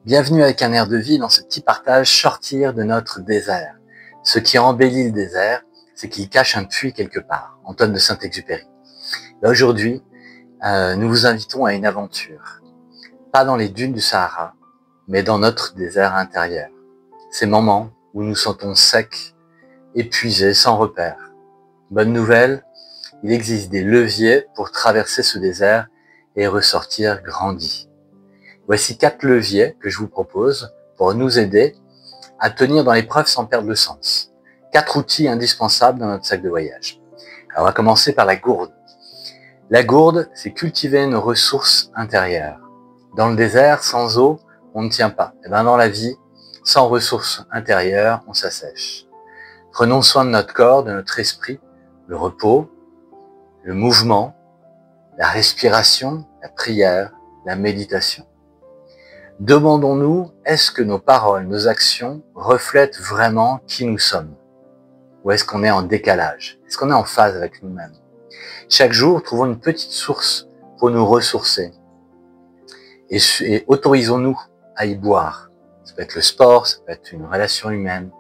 Bienvenue avec un air de vie dans ce petit partage sortir de notre désert. Ce qui embellit le désert, c'est qu'il cache un puits quelque part. Antoine de Saint-Exupéry. Aujourd'hui, nous vous invitons à une aventure. Pas dans les dunes du Sahara, mais dans notre désert intérieur. Ces moments où nous sentons secs, épuisés, sans repère. Bonne nouvelle, il existe des leviers pour traverser ce désert et ressortir grandi. Voici 4 leviers que je vous propose pour nous aider à tenir dans l'épreuve sans perdre le sens. 4 outils indispensables dans notre sac de voyage. Alors on va commencer par la gourde. La gourde, c'est cultiver nos ressources intérieures. Dans le désert, sans eau, on ne tient pas. Et bien dans la vie, sans ressources intérieures, on s'assèche. Prenons soin de notre corps, de notre esprit, le repos, le mouvement, la respiration, la prière, la méditation. Demandons-nous, est-ce que nos paroles, nos actions reflètent vraiment qui nous sommes? Ou est-ce qu'on est en décalage? Est-ce qu'on est en phase avec nous-mêmes? Chaque jour, trouvons une petite source pour nous ressourcer. Et autorisons-nous à y boire. Ça peut être le sport, ça peut être une relation humaine.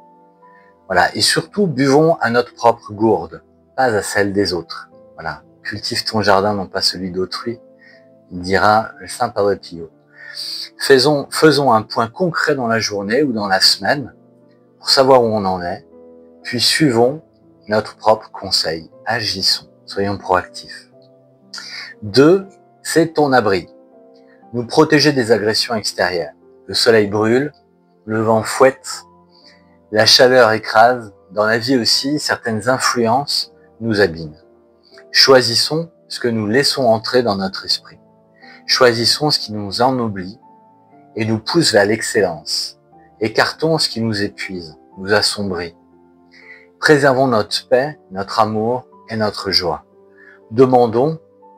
Voilà. Et surtout, buvons à notre propre gourde, pas à celle des autres. Voilà. Cultive ton jardin, non pas celui d'autrui, il dira le Saint Padre Pio. Faisons un point concret dans la journée ou dans la semaine pour savoir où on en est, puis suivons notre propre conseil. Agissons, soyons proactifs. 2, c'est ton abri. Nous protéger des agressions extérieures. Le soleil brûle, le vent fouette, la chaleur écrase. Dans la vie aussi, certaines influences nous abîment. Choisissons ce que nous laissons entrer dans notre esprit. Choisissons ce qui nous ennoblit et nous pousse vers l'excellence. Écartons ce qui nous épuise, nous assombrit. Préservons notre paix, notre amour et notre joie. Demandons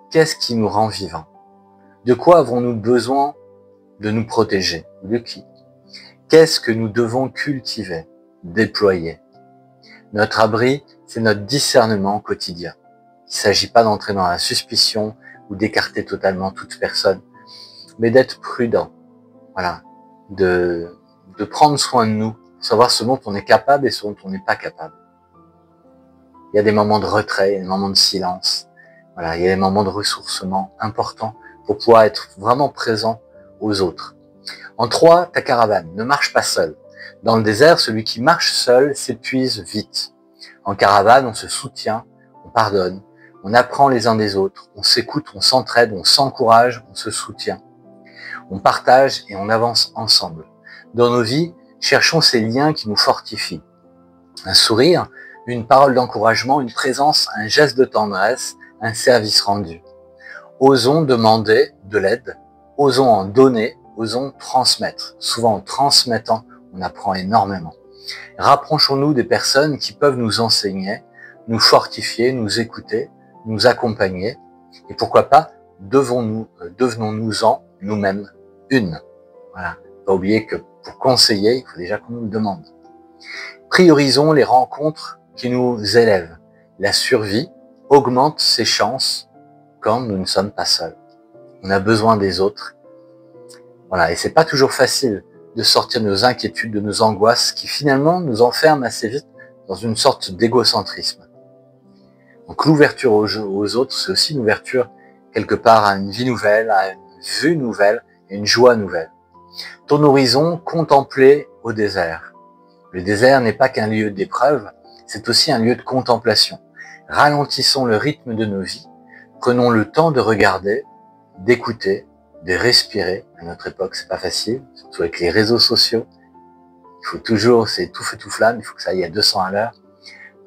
qu'est-ce qui nous rend vivants. De quoi avons-nous besoin de nous protéger? De qui? Qu'est-ce que nous devons cultiver, déployer? Notre abri, c'est notre discernement quotidien. Il ne s'agit pas d'entrer dans la suspicion ou d'écarter totalement toute personne, mais d'être prudent. Voilà, de prendre soin de nous, savoir ce dont on est capable et ce dont on n'est pas capable. Il y a des moments de retrait, il y a des moments de silence, voilà, il y a des moments de ressourcement importants pour pouvoir être vraiment présent aux autres. En 3, ta caravane, ne marche pas seul. Dans le désert, celui qui marche seul s'épuise vite. En caravane, on se soutient, on pardonne, on apprend les uns des autres, on s'écoute, on s'entraide, on s'encourage, on se soutient. On partage et on avance ensemble. Dans nos vies, cherchons ces liens qui nous fortifient. Un sourire, une parole d'encouragement, une présence, un geste de tendresse, un service rendu. Osons demander de l'aide, osons en donner, osons transmettre. Souvent en transmettant, on apprend énormément. Rapprochons-nous des personnes qui peuvent nous enseigner, nous fortifier, nous écouter, nous accompagner. Et pourquoi pas, devenons-nous-en nous-mêmes une. Voilà. Pas oublier que pour conseiller, il faut déjà qu'on nous le demande. Priorisons les rencontres qui nous élèvent. La survie augmente ses chances quand nous ne sommes pas seuls. On a besoin des autres. Voilà. Et c'est pas toujours facile de sortir de nos inquiétudes, de nos angoisses qui finalement nous enferment assez vite dans une sorte d'égocentrisme. Donc l'ouverture aux autres, c'est aussi une ouverture quelque part à une vie nouvelle, à une vue nouvelle, une joie nouvelle. Ton horizon, contempler au désert. Le désert n'est pas qu'un lieu d'épreuve, c'est aussi un lieu de contemplation. Ralentissons le rythme de nos vies, prenons le temps de regarder, d'écouter, de respirer. À notre époque, c'est pas facile, surtout avec les réseaux sociaux. Il faut toujours, c'est tout feu tout flamme, il faut que ça aille à 200 à l'heure.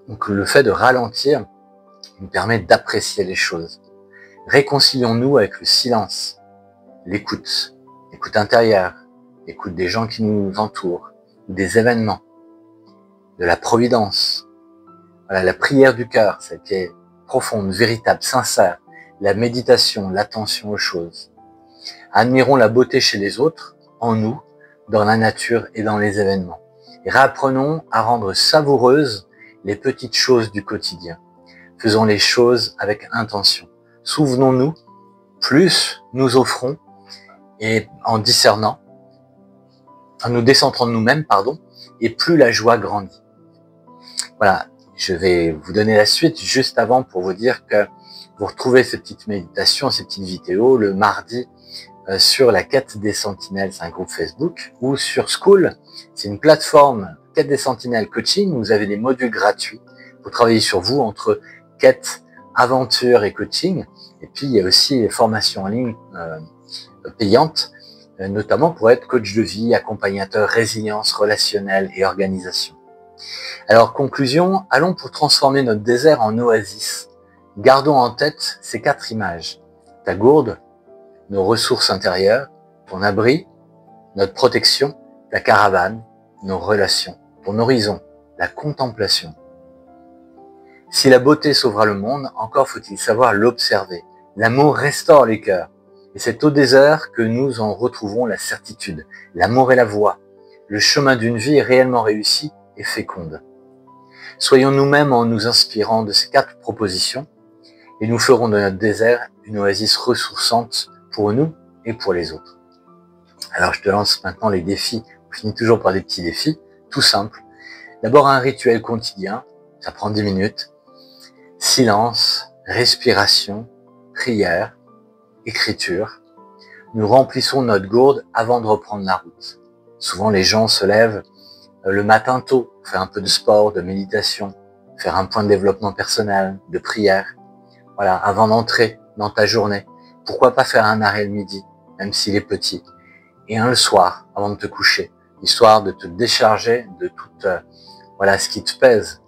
Donc le fait de ralentir nous permet d'apprécier les choses. Réconcilions-nous avec le silence, l'écoute intérieure, l'écoute des gens qui nous entourent, des événements, de la providence. Voilà, la prière du cœur, celle qui est profonde, véritable, sincère, la méditation, l'attention aux choses. Admirons la beauté chez les autres, en nous, dans la nature et dans les événements. Et réapprenons à rendre savoureuses les petites choses du quotidien. Faisons les choses avec intention. Souvenons-nous, plus nous offrons, et en discernant, nous décentrons de nous-mêmes, et plus la joie grandit. Voilà, je vais vous donner la suite juste avant pour vous dire que vous retrouvez ces petites méditations, ces petites vidéos le mardi sur la Quête des Sentinelles, c'est un groupe Facebook, ou sur School, c'est une plateforme Quête des Sentinelles Coaching, où vous avez des modules gratuits pour travailler sur vous entre quête, aventure et coaching. Et puis il y a aussi les formations en ligne payantes, notamment pour être coach de vie, accompagnateur, résilience relationnelle et organisation. Alors conclusion, allons pour transformer notre désert en oasis. Gardons en tête ces 4 images. Ta gourde, nos ressources intérieures, ton abri, notre protection, la caravane, nos relations, ton horizon, la contemplation. Si la beauté sauvera le monde, encore faut-il savoir l'observer. L'amour restaure les cœurs. Et c'est au désert que nous en retrouvons la certitude. L'amour est la voie. Le chemin d'une vie réellement réussie et féconde. Soyons nous-mêmes en nous inspirant de ces 4 propositions et nous ferons de notre désert une oasis ressourçante pour nous et pour les autres. Alors je te lance maintenant les défis. On finit toujours par des petits défis, tout simples. D'abord un rituel quotidien, ça prend 10 minutes. Silence, respiration, prière, écriture. Nous remplissons notre gourde avant de reprendre la route. Souvent les gens se lèvent le matin tôt, faire un peu de sport, de méditation, faire un point de développement personnel, de prière. Voilà, avant d'entrer dans ta journée. Pourquoi pas faire un arrêt le midi, même s'il est petit, et un le soir, avant de te coucher, histoire de te décharger de tout ce qui te pèse.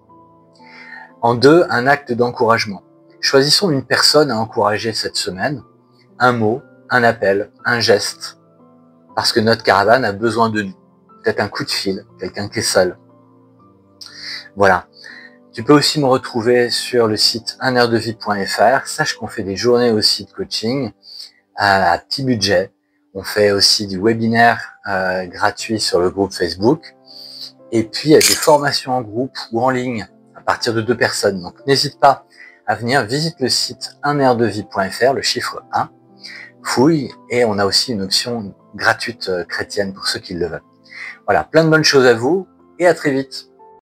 En 2, un acte d'encouragement. Choisissons une personne à encourager cette semaine, un mot, un appel, un geste, parce que notre caravane a besoin de nous. Peut-être un coup de fil, quelqu'un qui est seul. Voilà. Tu peux aussi me retrouver sur le site unaire-de-vie.fr. Sache qu'on fait des journées aussi de coaching à petit budget. On fait aussi du webinaire gratuit sur le groupe Facebook. Et puis, il y a des formations en groupe ou en ligne à partir de 2 personnes. Donc, n'hésite pas à venir, visite le site unaire-de-vie.fr, le chiffre 1, fouille, et on a aussi une option gratuite chrétienne pour ceux qui le veulent. Voilà, plein de bonnes choses à vous et à très vite.